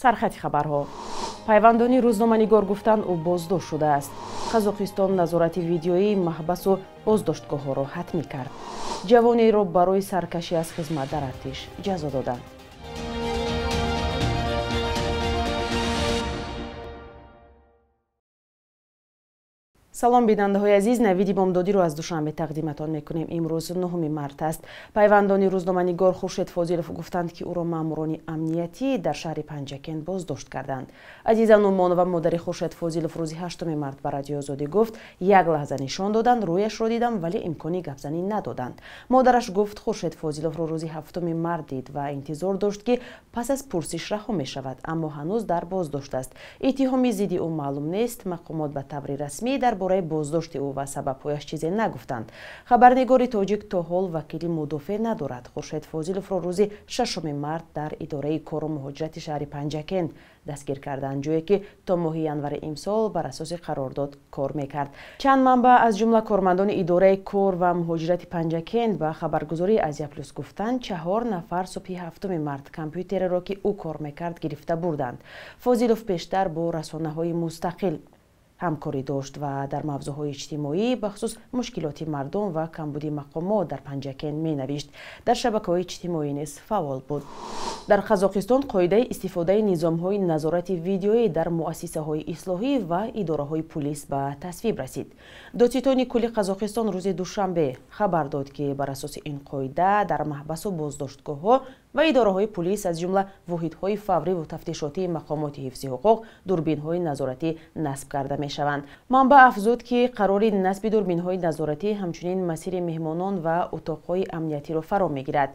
сархати хабарҳо. пайвандони рӯзноманигор гуфтанд ӯ боздошт шудааст. қазоқистон назорати видеои маҳбасу боздоштгоҳҳоро ҳатмӣ кард. ҷавонеро барои саркашӣ аз хизмат дар артиш ҷазо доданд. салом бинандаҳои азиз, навиди бомдодиро аз душанбе тақдиматон мекунем. имрӯз 9 март аст. пайвандони рӯзноманигор Хуршед Фозилов гуфтанд ки ӯро маъмурони амнияти дар шаҳри Панҷакент боздошт карданд. Азизану Монова модари Хуршед Фозилов рӯзи 8 март ба Радиои Озодӣ гуфт, як лаҳза нишон доданд, рӯяшро дидам, вале имкони гапзанӣ надоданд. модараш гуфт, Хуршед Фозиловро рӯзи 7 март дид ва интизор дошт ки пас аз пурсиш раҳо мешавад, аммо ҳанӯз дар боздошт аст. иттиҳоми зидди ӯ маълум нест. мақомот ба табри расмӣ дар бораи боздошти ӯ ва сабабҳояш чизе нагуфтанд. хабарнигори тоҷик то ҳол вакили мудофеъ надорад. Хуршед Фозиловро рӯзи 6 март дар идораи кору муҳоҷирати шаҳри Панҷакент дастгир карданд, ҷое ки то моҳи январи имсол бар асоси қарордод кор мекард. чанд манбаъ аз ҷумла кормандони идораи кор ва муҳоҷирати Панҷакент ба хабаргузории Азия Плюс гуфтанд, 4 нафар субҳи 7 март компютереро ки ӯ кор мекард гирифта бурданд. Фозилов пештар бо расонаҳои мустақил ҳамкорӣ дошт ва дар мавзӯъҳои иҷтимоӣ бахусус мушкилоти мардум ва камбуди мақомот дар Панҷакент менавишт. дар шабакаҳои иҷтимоӣ низ фаъол буд. дар Қазоқистон қоидаи истифодаи низомҳои назорати видеоӣ дар муассисаҳои ислоҳӣ ва идораҳои пулис ба тасвиб расид. Додситони кулли Қазоқистон рӯзи душанбе хабар дод ки бар асоси ин қоида дар маҳбасу боздоштгоҳҳо ва идораҳои пулис аз ҷумла воҳидҳои фавриву тафтишотии мақомоти ҳифзи ҳуқуқ дурбинҳои назоратӣ насб карда мешаванд. манбаъ афзуд ки қарори насби дурбинҳои назоратӣ ҳамчунин масири меҳмонон ва утоқҳои амнияtiро фаро мегирад.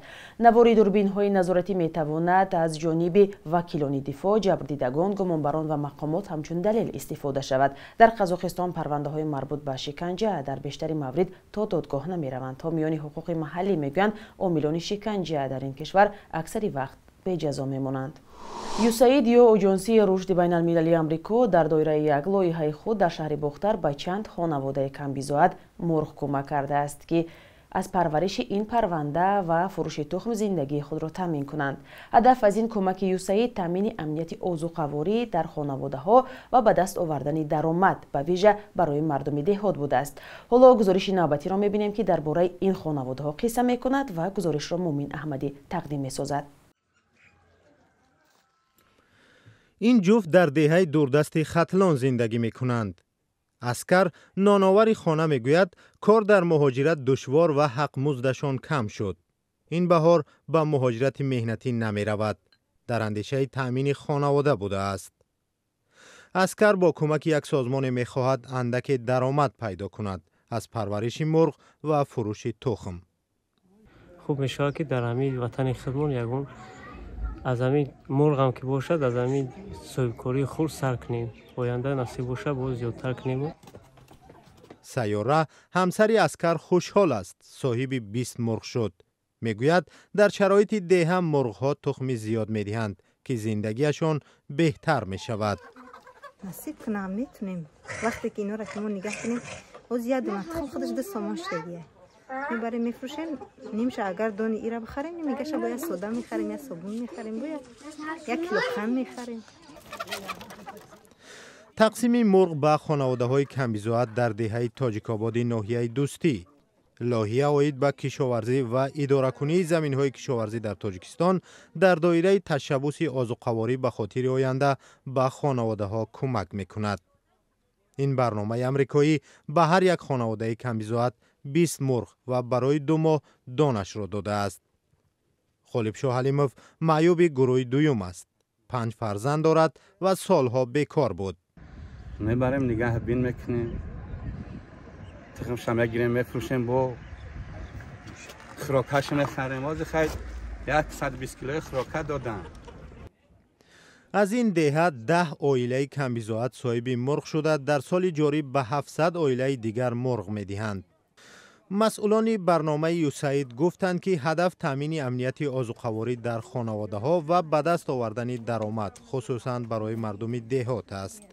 навори дурбинҳои назоратӣ метавонад аз ҷониби вакилони дифоъ, ҷабрдидагон, гумонбарон ва мақомот ҳамчун далел истифода шавад. дар Қазоқистон парвандаҳои марбут ба шиканҷа дар бештари маврид то додгоҳ намераванд. ҳомиёни ҳуқуқи маҳаллӣ мегӯянд, омилони шиканҷа дар ин кишвар аксари вақт беҷазо мемонанд. USAID ё Оҷонсии рушди байналмилалии Амрико дар доираи як лоиҳаи худ дар шаҳри Бухтар ба чанд хонаводаи камбизоат мурғ кӯмак кардааст, ки аз парвариши ин парванда ва фурӯши тухм зиндагии худро таъмин кунанд. ҳадаф аз ин кӯмаки USAID таъмини амнияти озуқаворӣ дар хонаводаҳо ва ба даст овардани даромад ба вижа барои мардуми деҳот будааст. ҳоло гузориши навбатиро мебинем, ки дар бораи ин хонаводаҳо қисса мекунад ва гузоришро Муъмин Аҳмадӣ тақдим месозад. ин ҷуфт дар деҳаи дурдасти Хатлон зиндагӣ мекунанд. Аскар ноновари хона мегӯяд, кор дар муҳоҷират душвор ва ҳақмуздашон кам шуд. ин баҳор ба муҳоҷирати меҳнатӣ намеравад. дар андешаи таъмини хонавода будааст. Аскар бо кӯмаки як созмоне мехоҳад андаке даромад пайдо кунад аз парвариши мурғ ва фурӯши тухм. хуб мешавад ки дар ҳамин ватани худмон ягон аз ҳамин мурғам ки бошад аз ҳамин соҳибкории хурд сар кунем. оянда насиб бошад боз зиёдтар кунем. Сайёра ҳамсари Аскар хушҳол аст, соҳиби 20 мурғ шуд. мегӯяд дар шароити деҳа мурғҳо тухми зиёд медиҳанд ки зиндагиашон беҳтар мешавад. насиб кунам метунем вақте ки инҳоро ки мо нигаҳ кунем боз як дуна тухм худаш 2 сомон штагие мебарем мефурӯшем. нимша агар дони ира бихарем мегаша бо як сода мехарем, як собун мехарем, бо як кило қанд мехарем. тақсими мурғ ба хонаводаҳои камбизоат дар деҳаи Тоҷикободи ноҳияи Дӯстӣ. лоиҳа оид ба кишоварзӣ ва идоракунии заминҳои кишоварзӣ дар Тоҷикистон дар доираи ташаббуси озуқаворӣ ба хотири оянда ба хонаводаҳо кӯмак мекунад. ин барномаи амрикоӣ ба ҳар як хонаводаи камбизоат 20 мурғ ва барои 2 моҳ донашро додааст. Холибшоҳ Ҳалимов маъюби гурӯҳи дуюм аст. 5 фарзанд дорад ва солҳо бекор буд. мебарем нигаҳ бин мекунем, тухмшам мегирем мефурӯшем, бо хӯрокаш мехарем. ҳозир хай 120 килои хӯрока додам. аз ин деҳа 10 оилаи камбизоат соҳиби мурғ шуда дар соли ҷорӣ ба 700 оилаи дигар мурғ медиҳанд. масъулони барномаи USAID гуфтанд ки ҳадаф таъмини амнияти озуқаворӣ дар хонаводаҳо ва ба даст овардани даромад, хусусан барои мардуми деҳот аст.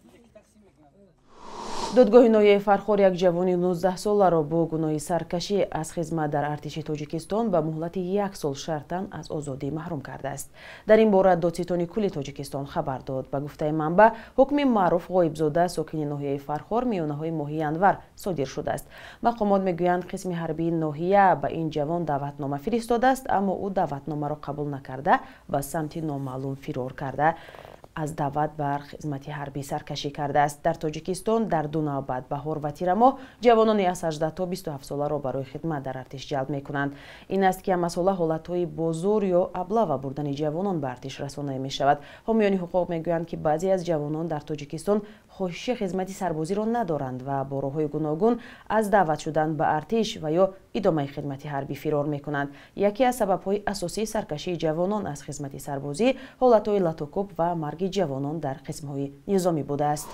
додгоҳи ноҳияи Фархор як ҷавони 19 соларо бо гуноҳи саркашӣ аз хизмат дар артиши Тоҷикистон ба муҳлати 1 сол шартан аз озодӣ маҳрум кардааст. Дар ин бора Додситони кулли Тоҷикистон хабар дод. Ба гуфтаи манбаъ, ҳукми Маъруф Ғоибзода, сокини ноҳияи Фархор, миёнаҳои моҳи январ содир шудааст. Мақомот мегӯянд, қисми ҳарбии ноҳия ба ин ҷавон даъватнома фиристодааст, аммо ӯ даъватномаро қабул накарда ба самти номаълум фирор карда аз даъват бар хизмати ҳарбӣ саркашӣ кардааст. Дар Тоҷикистон дар ду навбат баҳор ва тирамоҳ ҷавонони аз 18 то 27 соларо барои хидмат дар артиш ҷалб мекунанд. Ин аст ки ҳамасола ҳолатҳои бозур ё аблава бурдани ҷавонон ба артиш расонае мешавад. ҳомиёни ҳуқуқ мегӯянд, ки баъзе аз ҷавонон дар Тоҷикистон хоҳиши хизмати сарбозиро надоранд ва бо роҳҳои гуногун аз даъват шудан ба артиш ва ё идомаи хидмати ҳарбӣ фирор мекунанд. Яке аз сабабҳои асосии саркашии ҷавонон аз хизмати сарбозӣ ҳолатҳои латокуб ва марги ҷавонон дар қисмҳои низомӣ будааст.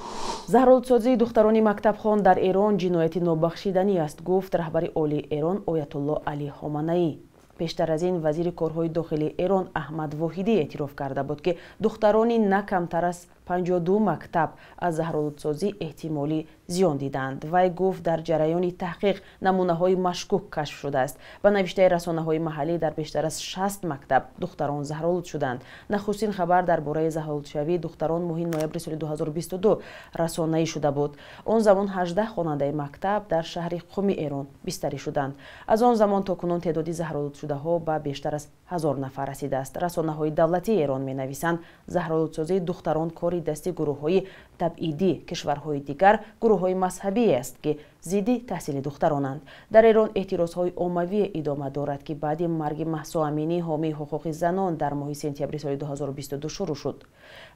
Заҳролудсозии духтарони мактабхон дар Эрон ҷинояти нобахшиданӣ аст, гуфт раҳбари олии Эрон Оятулло Али Хоманаӣ. Пештар аз ин вазири корҳои дохилии Эрон Аҳмад Воҳидӣ эътироф карда буд, ки духтарони на камтар аз 52 мактаб аз заҳролудсозӣ эҳтимолӣ зиён дидаанд. Вай гуфт, дар ҷараёни таҳқиқ намунаҳои машкук кашф шудааст. Ба навиштаи расонаҳои маҳаллӣ, дар бештар аз 60 мактаб духтарон заҳролуд шуданд. Нахустин хабар дар бораи заҳролудшавии духтарон моҳи ноябри соли 2022 расонаӣ шуда буд. Он замон 18 хонандаи мактаб дар шаҳри Қуми Эрон бистарӣ шуданд. Аз он замон то кунун теъдоди заҳролудшудаҳо ба бештар аз 1000 нафар расидааст. Расонаҳои давлатии Эрон менависанд, заҳролудсозии духтарон кори дасти гурӯҳҳои табъиди кишварҳои дигар гурӯҳҳои мазҳабие аст, ки зидди таҳсили духтаронанд. Дар Эрон эътирозҳои оммавие идома дорад, ки баъди марги Маҳсо Аминӣ, ҳомии ҳуқуқи занон, дар моҳи сентябри соли 2022 шурӯъ шуд.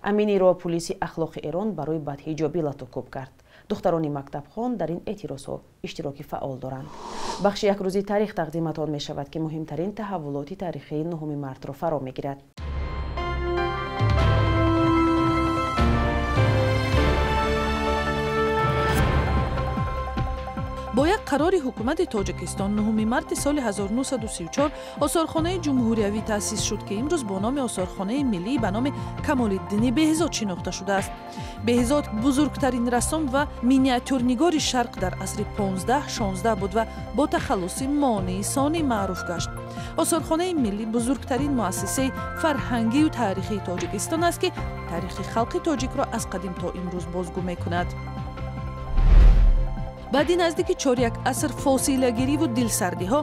Аминиро пулиси ахлоқи Эрон барои бадҳиҷобӣ латокуб кард. духтарони мактабхон дар ин эътирозҳо иштироки фаъол доранд. бахши якрӯзи тарих тақдиматон мешавад, ки муҳимтарин таҳаввулоти тарихии 9 мартро фаро мегирад. бо як қарори ҳукумати Тоҷикистон 9 марти соли 1934 осорхонаи ҷумҳуриявӣ таъсис шуд, ки имрӯз бо номи осорхонаи миллӣ ба номи Камолиддини Беҳзод шинохта шудааст. Беҳзод бузургтарин рассом ва миниатюрнигори Шарқ дар асри 15-16 буд ва бо тахаллуси монии сонӣ маъруф гашт. осорхонаи миллӣ бузургтарин муассисаи фарҳангию таърихии Тоҷикистон аст, ки таърихи халқи тоҷикро аз қадим то имрӯз бозгӯ мекунад. баъди наздики 4 аср фосилагириву дилсардиҳо,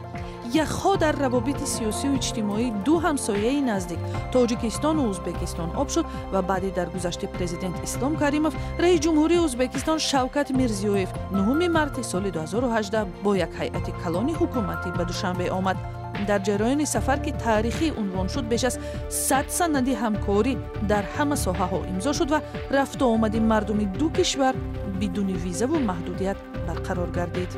яхҳо дар равобити сиёсию иҷтимоии ду ҳамсояи наздик Тоҷикистону Узбекистон об шуд ва баъди даргузашти президент Ислом Каримов, раиси ҷумҳурии Узбекистон Шавкат Мирзиёев 9 марти соли 2018 бо як ҳайати калони ҳукуматӣ ба Душанбе омад. дар ҷараёни сафар, ки таърихӣ унвон шуд, беш аз 100 санади ҳамкорӣ дар ҳама соҳаҳо имзо шуд ва рафту омади мардуми ду кишвар бидуни визаву маҳдудият барқарор гардид.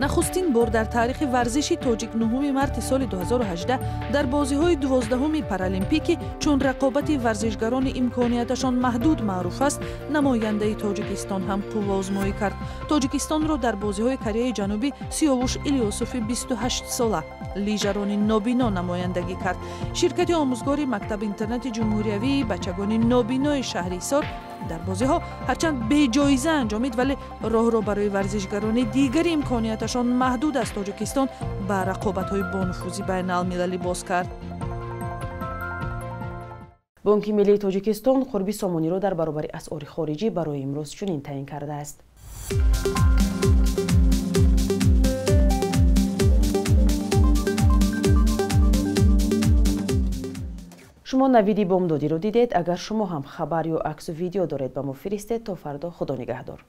нахустин бор дар таърихи варзиши тоҷик 9 марти соли 2018 дар бозиҳои 12 паралимпикӣ, чун рақобати варзишгарони имконияташон маҳдуд маъруф аст, намояндаи Тоҷикистон ҳам қувваозмоӣ кард. Тоҷикистонро дар бозиҳои Кореяи ҷанубӣ Сиёвуш Илёсофи 28 сола лижарони нобино намояндагӣ кард. ширкати омӯзгори Мактаби интернати ҷумҳуриявии бачагони нобинои шаҳри Ҳисор дар бозиҳо ҳарчанд беҷоиза анҷомид, вале роҳро барои варзишгарони дигари имконияташон маҳдуд аз Тоҷикистон ба рақобатҳои бонуфузи байналмилалӣ боз кард. бонки миллии Тоҷикистон қурби сомониро дар баробари асъори хориҷӣ барои имрӯз чунин таъин кардааст. шумо навиди бомдодиро дидед. агар шумо ҳам хабар ё аксу видео доред, ба мо фиристед. То фардо, худо нигаҳдор.